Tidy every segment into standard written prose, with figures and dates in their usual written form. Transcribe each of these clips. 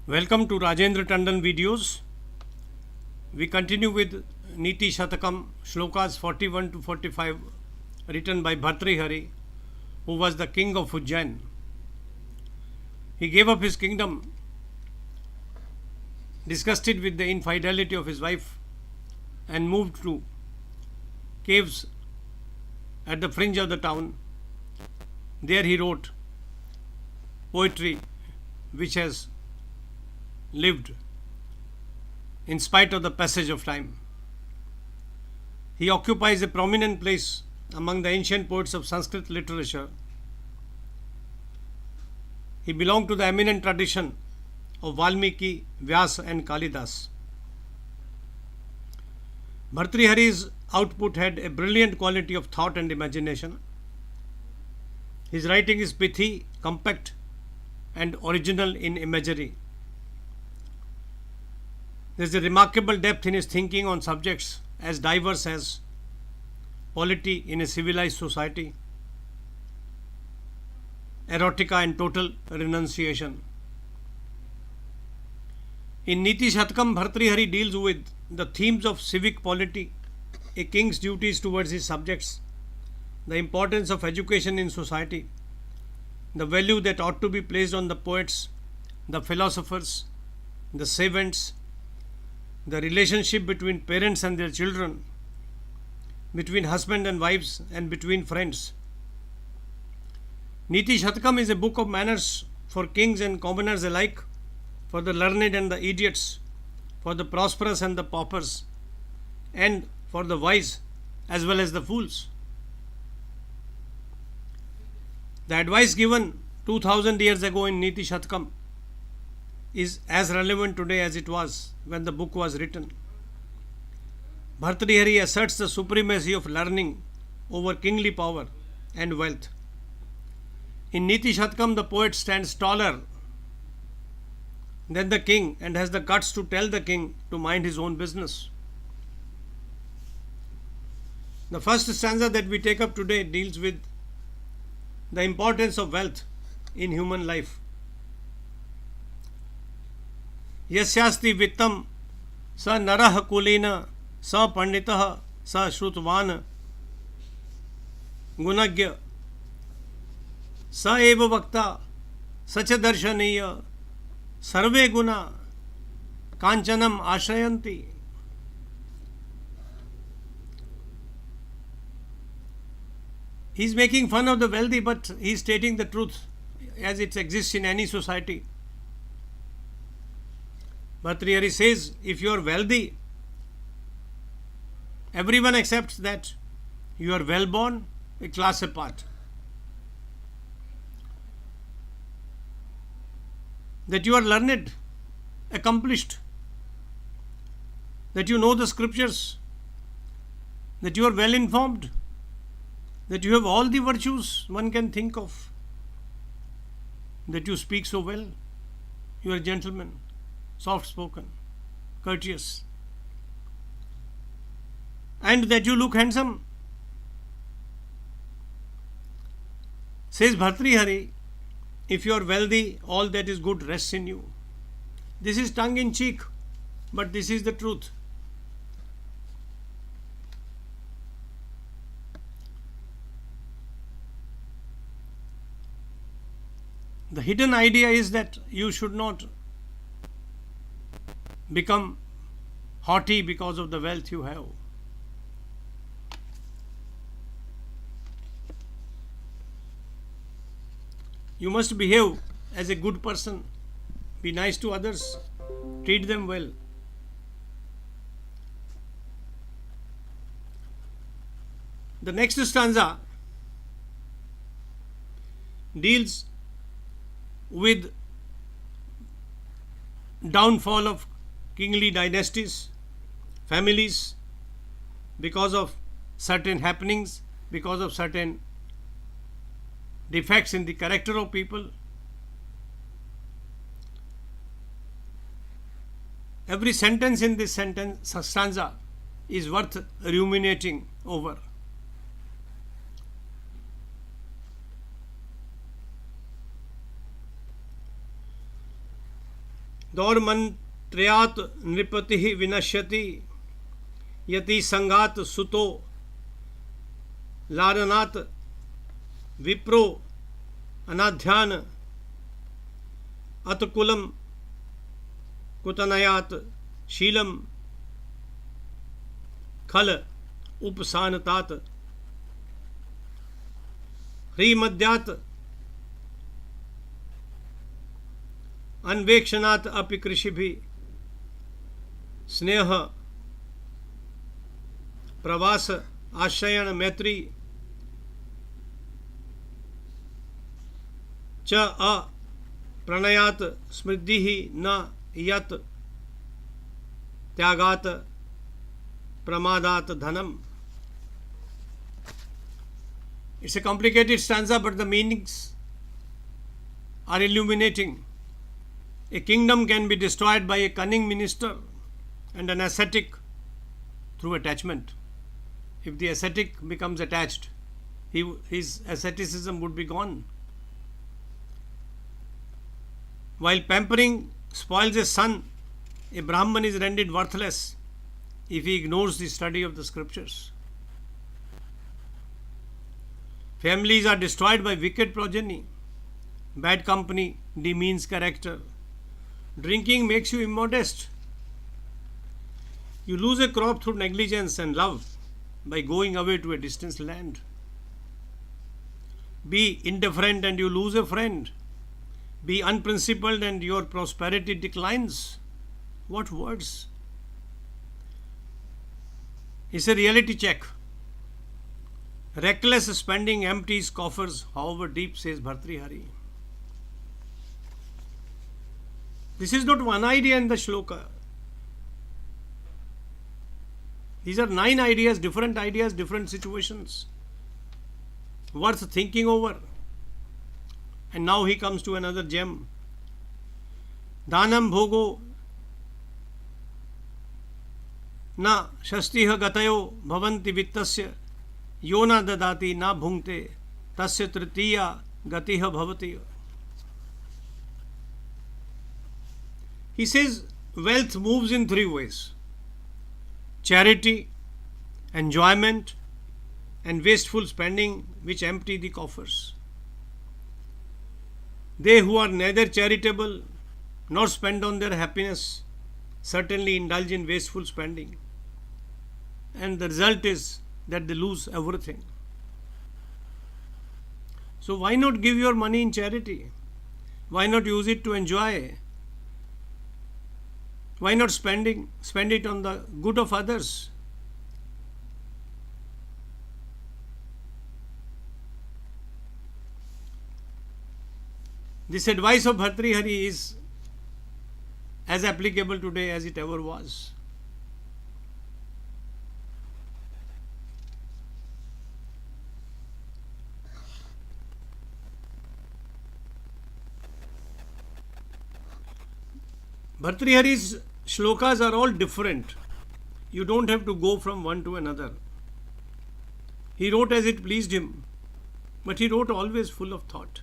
Welcome to Rajendra Tandon videos. We continue with Nitishatakam Shlokas 41 to 45 written by Bhartrihari, who was the king of Ujjain. He gave up his kingdom, disgusted with the infidelity of his wife, and moved to caves at the fringe of the town. There he wrote poetry which has lived in spite of the passage of time. He occupies a prominent place among the ancient poets of Sanskrit literature. He belonged to the eminent tradition of Valmiki, Vyasa and Kalidas. Bhartrihari's output had a brilliant quality of thought and imagination. His writing is pithy, compact and original in imagery. There is a remarkable depth in his thinking on subjects as diverse as polity in a civilized society, erotica and total renunciation. In Nitishatakam, Bhartrihari deals with the themes of civic polity, a king's duties towards his subjects, the importance of education in society, the value that ought to be placed on the poets, the philosophers, the savants, the relationship between parents and their children, between husband and wives, and between friends. Nitishatakam is a book of manners for kings and commoners alike, for the learned and the idiots, for the prosperous and the paupers, and for the wise as well as the fools. The advice given 2000 years ago in Nitishatakam is as relevant today as it was when the book was written. Bhartrihari asserts the supremacy of learning over kingly power and wealth. In Nitishatakam, the poet stands taller than the king and has the guts to tell the king to mind his own business. The first stanza that we take up today deals with the importance of wealth in human life. यस्यास्ति वित्तं स नरः कुलीन स पंडितः स श्रुतवान गुणज्ञ स एव वक्ता स च दर्शनीय सर्वे गुणा कांचनम आश्रयन्ति. He is making fun of the wealthy, but he is stating the truth as it exists in any society. Bhartrihari says, if you are wealthy, everyone accepts that you are well born, a class apart. That you are learned, accomplished, that you know the scriptures, that you are well informed, that you have all the virtues one can think of, that you speak so well, you are a gentleman, soft spoken, courteous, and that you look handsome. Says Bhartrihari, if you are wealthy, all that is good rests in you. This is tongue in cheek, but this is the truth. The hidden idea is that you should not become haughty because of the wealth you have. You must behave as a good person, be nice to others, treat them well. The next stanza deals with downfall of kingly dynasties, families, because of certain happenings, because of certain defects in the character of people. Every sentence in this stanza is worth ruminating over. दौर्मन्त्र्यात् नृपतिः विनश्यति यति संगात सुतो लालनात् विप्रो अनाध्यान अतकुलम कुतनयात् शीलम खल उपसानतात् ह्रीमद्यात् अन्वेक्षणात् अपि कृषिभिः स्नेह प्रवास आश्रयण मैत्री च प्रणयात् स्मृतिः न यत् त्यागात् प्रमादात् धनम. It's a complicated stanza, but the meanings are illuminating. A kingdom can be destroyed by a cunning minister and an ascetic through attachment. If the ascetic becomes attached, his asceticism would be gone. While pampering spoils a son, a Brahman is rendered worthless if he ignores the study of the scriptures. Families are destroyed by wicked progeny. Bad company demeans character. Drinking makes you immodest. You lose a crop through negligence and love by going away to a distant land. Be indifferent and you lose a friend. Be unprincipled and your prosperity declines. What words? It's a reality check. Reckless spending empties coffers, however deep, says Bhartrihari. This is not one idea in the shloka. These are 9 ideas, different situations, worth thinking over. And now he comes to another gem. Dhanam bhogo na shastiha gatayo bhavanti vittasya yo na dadati na bhungte tasya tritiya gatiha bhavati. He says wealth moves in 3 ways: charity, enjoyment, and wasteful spending, which empty the coffers. They who are neither charitable nor spend on their happiness certainly indulge in wasteful spending, and the result is that they lose everything. So why not give your money in charity? Why not use it to enjoy? Why not spend it on the good of others? This advice of Bhartrihari is as applicable today as it ever was. Bhartrihari's shlokas are all different. You don't have to go from one to another. He wrote as it pleased him, but he wrote always full of thought.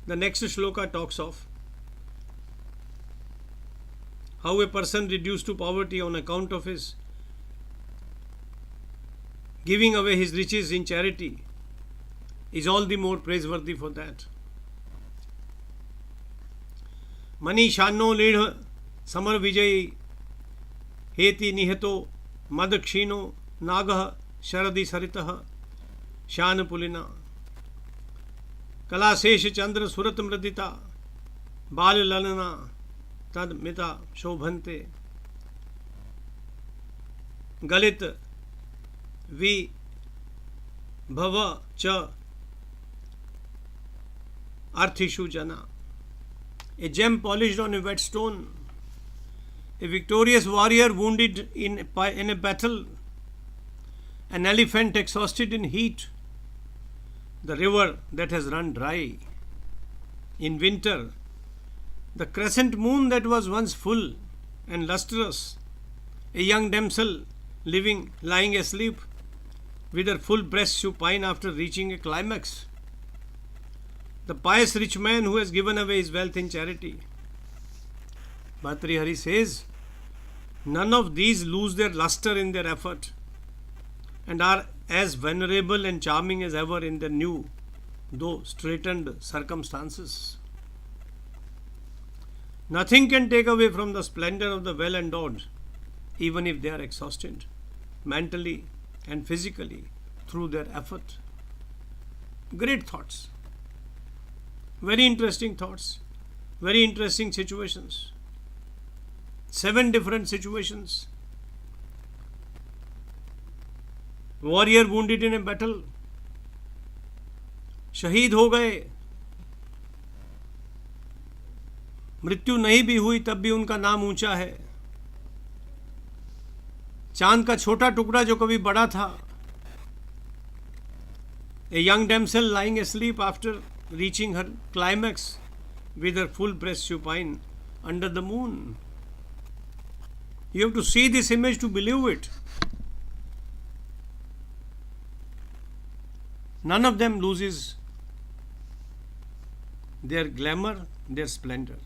The next shloka talks of how a person reduced to poverty on account of his giving away his riches in charity is all the more praiseworthy for that. Mani shanno leedh samar vijay heti nihato madakshino nagah sharadi saritah shan pulina कलाशेष चंद्र सुरत मृदिता बाल ललना तद मिता शोभन्ते गलित वि भव च अर्थिषु जना. A gem polished on a whetstone, a victorious warrior wounded in a battle, an elephant exhausted in heat, the river that has run dry in winter, the crescent moon that was once full and lustrous, a young damsel lying asleep with her full breast supine after reaching a climax, the pious rich man who has given away his wealth in charity. Bhartrihari says, none of these lose their luster in their effort and are as venerable and charming as ever in their new, though straitened circumstances. Nothing can take away from the splendor of the well-endowed, even if they are exhausted, mentally and physically, through their effort. Great thoughts. Very interesting thoughts. Very interesting situations. 7 different situations. Warrior wounded in a battle. शहीद हो गए, मृत्यु नहीं भी हुई तब भी उनका नाम ऊंचा है. चांद का छोटा टुकड़ा जो कभी बड़ा था. A young damsel lying asleep after reaching her climax with her full breast supine under the moon. You have to see this image to believe it. None of them loses their glamour, their splendor.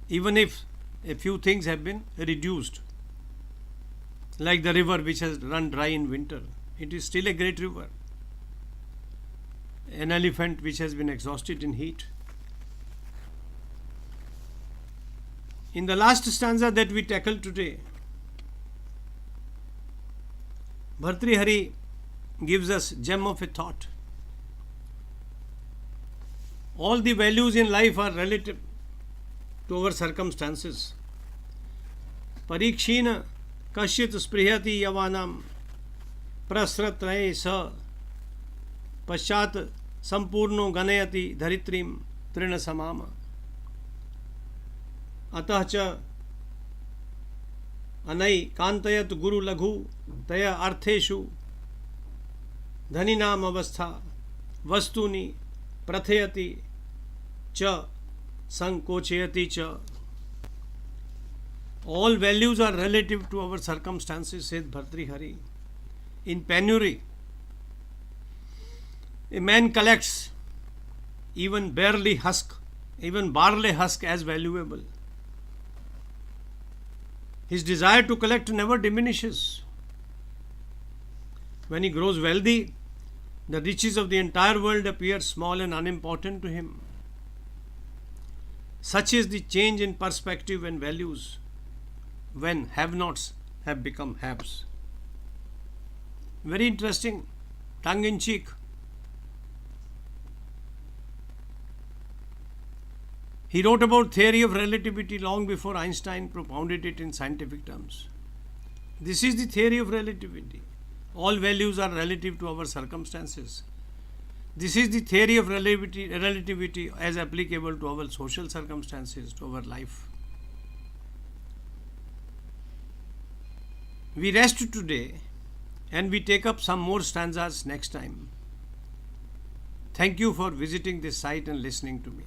Even if a few things have been reduced, like the river which has run dry in winter, it is still a great river. An elephant which has been exhausted in heat. In the last stanza that we tackled today, Bhartrihari gives us gem of a thought. All the values in life are relative to our circumstances. Parikshina kasyat sprihati yavanam prasratraye sa paschat sampurno ganayati dharitrim trina samama. अतः च अनै कांतयत गुरु लघु तया अर्थेषु धनिनाम अवस्था वस्तुनि प्रथयति च संकोचयति च. All values are relative to our circumstances, says Bhartrihari. In penury, a man collects even barley husk as valuable. His desire to collect never diminishes. When he grows wealthy, the riches of the entire world appear small and unimportant to him. Such is the change in perspective and values when have-nots have become haves. Very interesting, tongue-in-cheek. He wrote about theory of relativity long before Einstein propounded it in scientific terms. This is the theory of relativity. All values are relative to our circumstances. This is the theory of relativity as applicable to our social circumstances, to our life. We rest today and we take up some more stanzas next time. Thank you for visiting this site and listening to me.